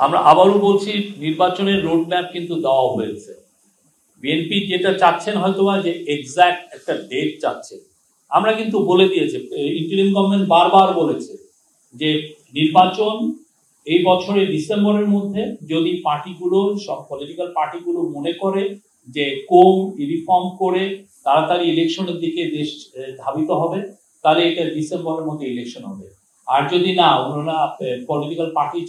আমরা আবারও বলছি, নির্বাচনের রোড ম্যাপ কিন্তু দেওয়া হয়েছে। বিএনপি যেটা চাচ্ছেন হয়তোবা যে এক্সাক্ট একটা ডেট চাচ্ছে, আমরা কিন্তু বলে দিয়েছে, ইন্টারিম গভর্নমেন্ট বারবার বলেছে যে নির্বাচন এই বছরের ডিসেম্বরের মধ্যে যদি পার্টিগুলো, সব পলিটিক্যাল পার্টিগুলো মনে করে যে কম রিফর্ম করে তাড়াতাড়ি ইলেকশনের দিকে দেশ ধাবিত হবে, তাহলে এটা ডিসেম্বরের মধ্যে ইলেকশন হবে। আর যদি না, ওনারা পলিটিক্যাল পার্টি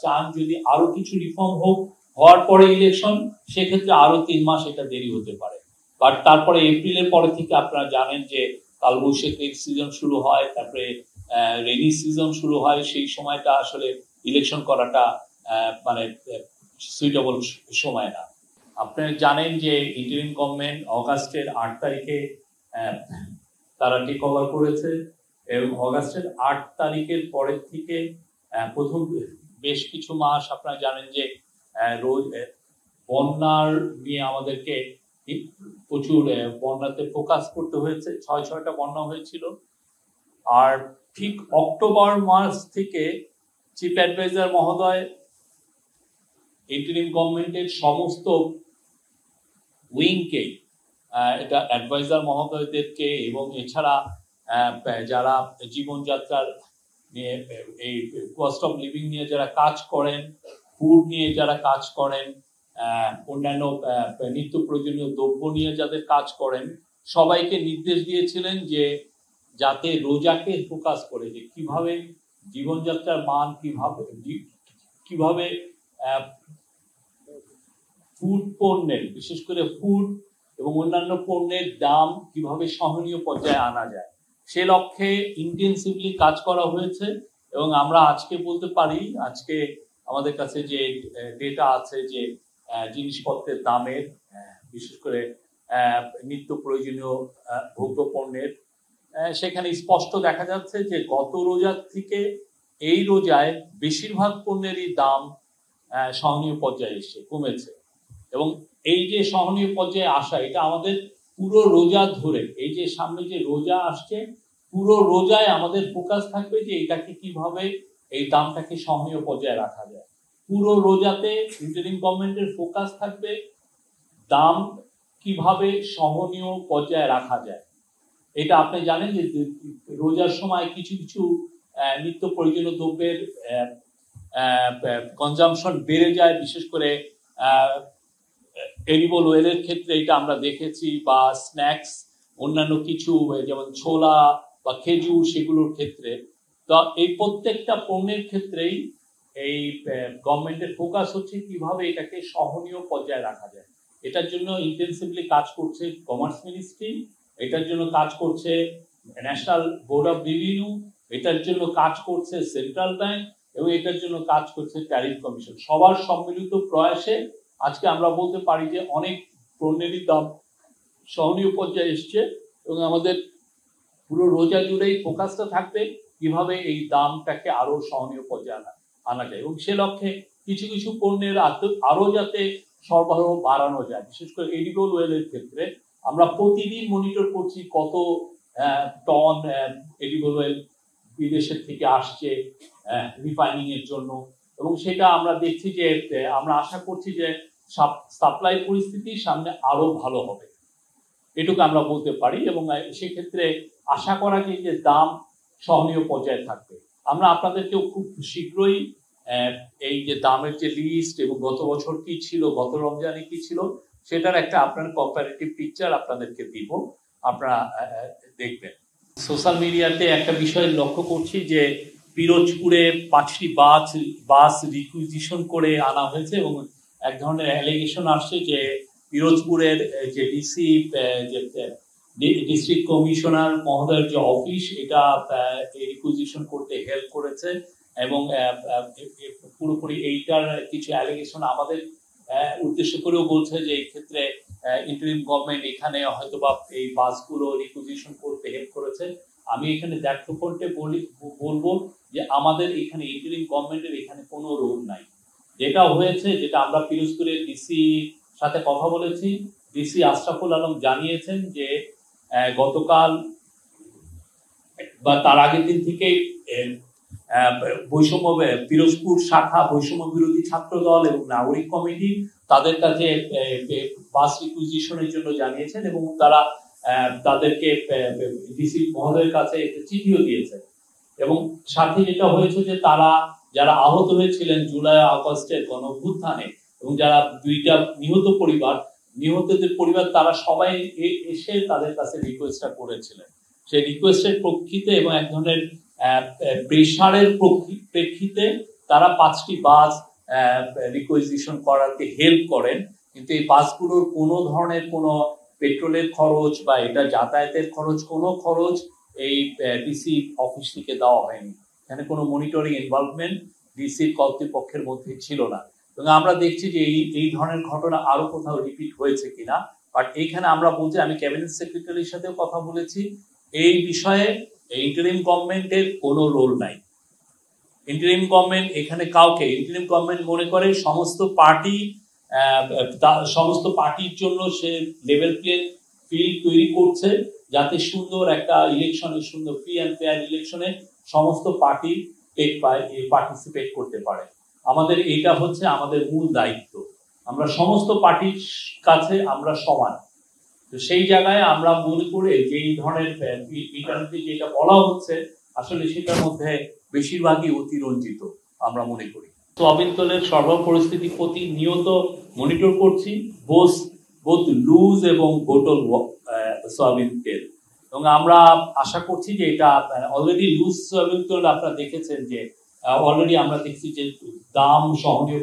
চান যদি আরো কিছু রিফর্ম হোক, হওয়ার পরে ইলেকশন, সেক্ষেত্রে আরো 3 মাস এটা দেরি হতে পারে। বাট তারপরে এপ্রিলের পরে থেকে আপনারা জানেন যে কালবৈশাখীর সিজন শুরু হয়, তারপরে রেনি সিজন শুরু হয়, সেই সময়টা আসলে ইলেকশন করাটা মানে সুইটেবল সময় না। আপনারা জানেন যে ইন্টারিম গভর্নমেন্ট অগাস্টের 8 তারিখে তারা টেক ওভার করেছে, এবং অগাস্টের 8 তারিখের পরের থেকে প্রথম বেশ কিছু মাস আপনারা জানেন যে রোজ বন্যার নিয়ে আমাদেরকে প্রচুর বন্যাতে ফোকাস করতে হয়েছে। 6টা বন্যা হয়েছিল। আর ঠিক অক্টোবর মাস থেকে চিফ অ্যাডভাইজার মহোদয় ইন্টারিম গভর্নমেন্টের সমস্ত উইংকে, এটা অ্যাডভাইজার মহোদয়দেরকে এবং এছাড়া যারা জীবনযাত্রার নিয়ে, এই কস্ট অফ লিভিং নিয়ে যারা কাজ করেন, ফুড নিয়ে যারা কাজ করেন, অন্যান্য নিত্য প্রয়োজনীয় দ্রব্য নিয়ে যাদের কাজ করেন, সবাইকে নির্দেশ দিয়েছিলেন যে যাতে রোজাকে ফোকাস করে যে কিভাবে জীবনযাত্রার মান, কিভাবে ফুড পণ্যের, বিশেষ করে ফুড এবং অন্যান্য পণ্যের দাম কিভাবে সহনীয় পর্যায়ে আনা যায়, সে লক্ষ্যে ইন্টেন্সিভলি কাজ করা হয়েছে। এবং আমরা আজকে বলতে পারি, আজকে আমাদের কাছে যে ডেটা আছে যে জিনিসপত্রের দামের, বিশেষ করে নিত্য প্রয়োজনীয় ভোগ্য পণ্যের, সেখানে স্পষ্ট দেখা যাচ্ছে যে গত রোজার থেকে এই রোজায় বেশিরভাগ পণ্যেরই দাম সহনীয় পর্যায়ে এসে কমেছে। এবং এই যে সহনীয় পর্যায়ে আসা, এটা আমাদের পুরো রোজা ধরে, এই যে সামনে যে রোজা আসছে, পুরো রোজায় আমাদের ফোকাস থাকবে যে এটাকে কিভাবে, এই দামটাকে সহনীয় পর্যায়ে রাখা যায়। পুরো রোজাতে ইন্টারিম গভর্নমেন্টের ফোকাস থাকবে দাম কিভাবে সহনীয় পর্যায়ে রাখা যায়। এটা আপনি জানেন যে রোজার সময় কিছু কিছু নিত্য প্রয়োজনীয় দ্রব্যের কনজাম্পশন বেড়ে যায়, বিশেষ করে এডিবল অয়েলের ক্ষেত্রে এটা আমরা দেখেছি, বা স্ন্যাক্স, অন্যান্য কিছু যেমন ছোলা বা খেজুর, সেগুলোর ক্ষেত্রে। তো এই প্রত্যেকটা পণ্যের ক্ষেত্রেই এই গভর্নমেন্টের ফোকাস হচ্ছে কিভাবে এটাকে সহনীয় পর্যায়ে রাখা যায়। এটার জন্য ইন্টেন্সিভলি কাজ করছে কমার্স মিনিস্ট্রি, এটার জন্য কাজ করছে ন্যাশনাল বোর্ড অফ রেভিনিউ, এটার জন্য কাজ করছে সেন্ট্রাল ব্যাংক, এবং এটার জন্য কাজ করছে ট্যারিফ কমিশন। সবার সম্মিলিত প্রয়াসে আজকে আমরা বলতে পারি যে অনেক পণ্যেরই দাম সহনীয় পর্যায়ে এসছে, এবং আমাদের পুরো রোজা জুড়েই ফোকাসটা থাকবে কিভাবে এই দামটাকে আরো সহনীয় পর্যায়ে আনা যায়। এবং সে লক্ষ্যে কিছু কিছু পণ্যের আরো যাতে সরবরাহ বাড়ানো যায়, বিশেষ করে এডিবল অয়েলের ক্ষেত্রে আমরা প্রতিদিন মনিটর করছি কত টন এডিবল অয়েল বিদেশের থেকে আসছে রিফাইনিং এর জন্য, এবং সেটা আমরা দেখছি যে আমরা আশা করছি যে সাপ্লাই পরিস্থিতি সামনে আরো ভালো হবে, এটুকু আমরা বলতে পারি। এবং সেক্ষেত্রে আশা করা যায় যে দাম সহনীয় পর্যায়ে থাকবে। আমরা আপনাদেরকেও খুব শীঘ্রই এই যে দামের যে লিস্ট এবং গত বছর কি ছিল, গত রমজানে কি ছিল, সেটার একটা আপনার কম্পারেটিভ পিকচার আপনাদেরকে দিব, আপনারা দেখবেন। সোশ্যাল মিডিয়াতে একটা বিষয় লক্ষ্য করছি যে পিরোজপুরে 5টি বাস রিকুইজিশন করে আনা হয়েছে, এবং এক ধরনের অ্যালিগেশন আসছে যে পিরোজপুরের যে ডিসি, যে ডিস্ট্রিক্ট কমিশনার মহোদয়ের যে অফিস, এটা রিকুইজিশন করতে হেল্প করেছে, এবং পুরোপুরি এইটার কিছু অ্যালিগেশন আমাদের উদ্দেশ্য করেও বলছে যে এই ক্ষেত্রে ইন্টারিম গভর্নমেন্ট এখানে হয়তোবা এই বাসগুলো রিকুইজিশন করতে হেল্প করেছে। আমি এখানে দ্যাটকন্টে বলবো যে আমাদের এখানে ইন্টারিম গভর্নমেন্টের এখানে কোনো রোল নাই। যেটা হয়েছে, যেটা আমরা পিরোজপুরের ডিসি সাথে কথা বলেছি, ডিসি আশরাফুল আলম জানিয়েছেন যে গতকাল বা তার আগের দিন থেকেই বৈষম্য পিরোজপুর শাখা বৈষম্য বিরোধী ছাত্র দল এবং নাগরিক কমিটি তাদের কাছে বাস রিকুইজিশনের জন্য জানিয়েছেন এবং তারা তাদেরকে ডিসি মহোদয়ের কাছে একটা চিঠিও দিয়েছে। এবং সাথে যেটা হয়েছে যে তারা যারা আহত হয়েছিলেন জুলাই আগস্টের গণঅভ্যুত্থানে এবং যারা দুইটা নিহতদের পরিবার তারা সবাই এসে তাদের কাছে রিকোয়েস্টটা করেছিলেন। সেই রিকোয়েস্টের প্রেক্ষিতে এবং এক ধরনের প্রেশারের প্রেক্ষিতে তারা 5টি বাস রিকুইজিশন করাতে হেল্প করেন, কিন্তু এই বাসগুলোর কোনো ধরনের কোনো পেট্রোলের খরচ বা এটা যাতায়াতের খরচ কোনো খরচ এই ডিসি অফিস থেকে দেওয়া হয়নি। এখানে কোনো মনিটরিং ইনভলভমেন্ট ডিসির কর্তৃপক্ষের মধ্যে ছিল না। এবং আমরা দেখছি যে এই ধরনের ঘটনা আরো কোথাও রিপিট হয়েছে কিনা। বাট এইখানে আমরা বলছি, আমি ক্যাবিনেট সেক্রেটারির সাথেও কথা বলেছি, এই বিষয়ে ইন্টারিম গভর্নমেন্টের কোনো রোল নাই। ইন্টারিম গভর্নমেন্ট এখানে কাউকে, ইন্টারিম গভর্নমেন্ট মনে করে সমস্ত পার্টির জন্য সে লেভেল প্লেইং ফিল্ড তৈরি করছে, যাতে সুন্দর একটা ইলেকশনে, সুন্দর ফ্রি অ্যান্ড ফেয়ার ইলেকশনে সমস্ত পার্টি পার্টিসিপেট করতে পারে। আমাদের এটা হচ্ছে আমাদের মূল দায়িত্ব। আমরা সমস্ত পার্টির কাছে আমরা সমান। তো সেই জায়গায় আমরা মনে করে যে এই ধরনের ইন্টারনেটে যেটা বলা হচ্ছে আসলে সেটার মধ্যে বেশিরভাগই অতিরঞ্জিত আমরা মনে করি। সোয়াবিন তেলের সরবরাহ পরিস্থিতি প্রতিনিয়ত মনিটর করছি, বোথ লুজ এবং বোতল সোয়াবিন তেল। এবং আমরা আশা করছি যে এটা অলরেডি লুজ সোয়াবিন তেল আপনারা দেখেছেন যে অলরেডি আমরা দেখছি যে দাম সহনীয়,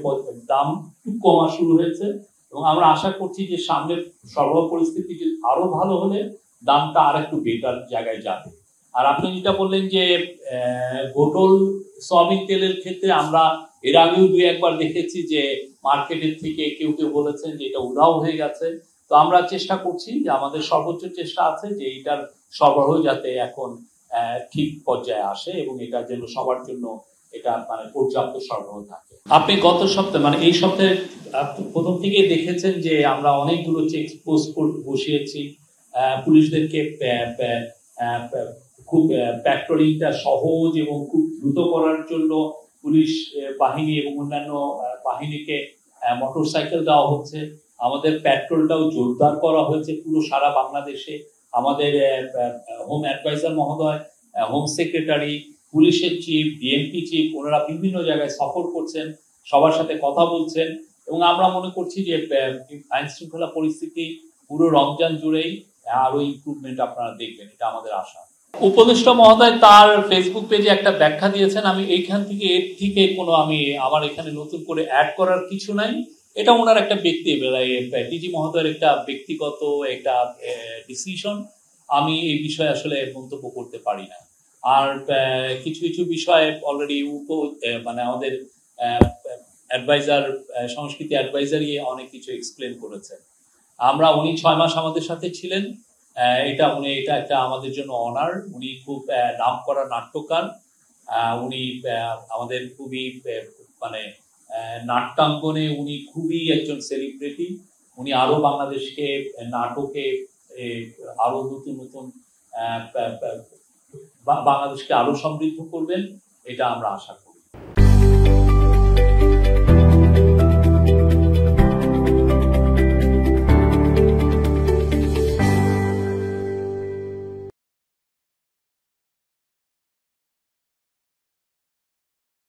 দাম একটু কমা শুরু হয়েছে এবং আমরা আশা করছি যে সামনের সরবরাহ পরিস্থিতি আরো ভালো হলে দামটা আর একটু বেটার জায়গায় যাবে। আর আপনি যেটা বললেন যে বোতল সয়াবিন তেলের ক্ষেত্রে আমরা এর আগেও 2-1 বার দেখেছি যে মার্কেটের থেকে কেউ বলেছেন যে এটা উধাও হয়ে গেছে। তো আমরা চেষ্টা করছি যে আমাদের সর্বোচ্চ চেষ্টা আছে যে এটার সরবরাহ যাতে এখন ঠিক পর্যায়ে আসে এবং এটার জন্য সবার জন্য এটা মানে পর্যাপ্ত সরবরাহ থাকে। আপনি গত সপ্তাহে মানে এই সপ্তাহে প্রথম থেকে দেখেছেন যে আমরা অনেকগুলো চেক পোস্ট বসিয়েছি, পুলিশদেরকে খুব প্যাট্রোলিংটা সহজ এবং খুব দ্রুত করার জন্য পুলিশ বাহিনী এবং অন্যান্য বাহিনীকে মোটরসাইকেল দেওয়া হচ্ছে। আমাদের পেট্রোলটাও জোরদার করা হয়েছে পুরো সারা বাংলাদেশে। আমাদের হোম অ্যাডভাইজার মহোদয়, হোম সেক্রেটারি, পুলিশের চিফ, ডিএমপি চিফ, ওনারা বিভিন্ন জায়গায় সফর করছেন, সবার সাথে কথা বলছেন এবং আমরা মনে করছি যে আইন শৃঙ্খলা পরিস্থিতি পুরো রমজান জুড়েই আরো ইমপ্রুভমেন্ট আপনারা দেখবেন, এটা আমাদের আশা। উপদেষ্টা মহোদয় তার ফেসবুক পেজে একটা ব্যাখ্যা দিয়েছেন, আমি এইখান থেকে এর থেকে কোনো আমার এখানে নতুন করে অ্যাড করার কিছু নাই। এটা ওনার একটা ডিজি মহোদয়ের একটা ব্যক্তিগত একটা ডিসিশন, আমি এই বিষয়ে আসলে মন্তব্য করতে পারি না। আর কিছু কিছু বিষয়ে অলরেডি মানে আমাদের অ্যাডভাইজার, সংস্কৃতি অ্যাডভাইজারই অনেক কিছু এক্সপ্লেন করেছেন। উনি 6 মাস আমাদের সাথে ছিলেন, এটা একটা আমাদের জন্য অনার। উনি খুব নামকরা নাট্যকার, উনি আমাদের খুবই মানে নাট্যাঙ্গনে উনি খুবই একজন সেলিব্রিটি। উনি আরো বাংলাদেশকে নাটকে আরো নতুন নতুন বাংলাদেশকে আরো সমৃদ্ধ করবেন, এটা আমরা আশা করি।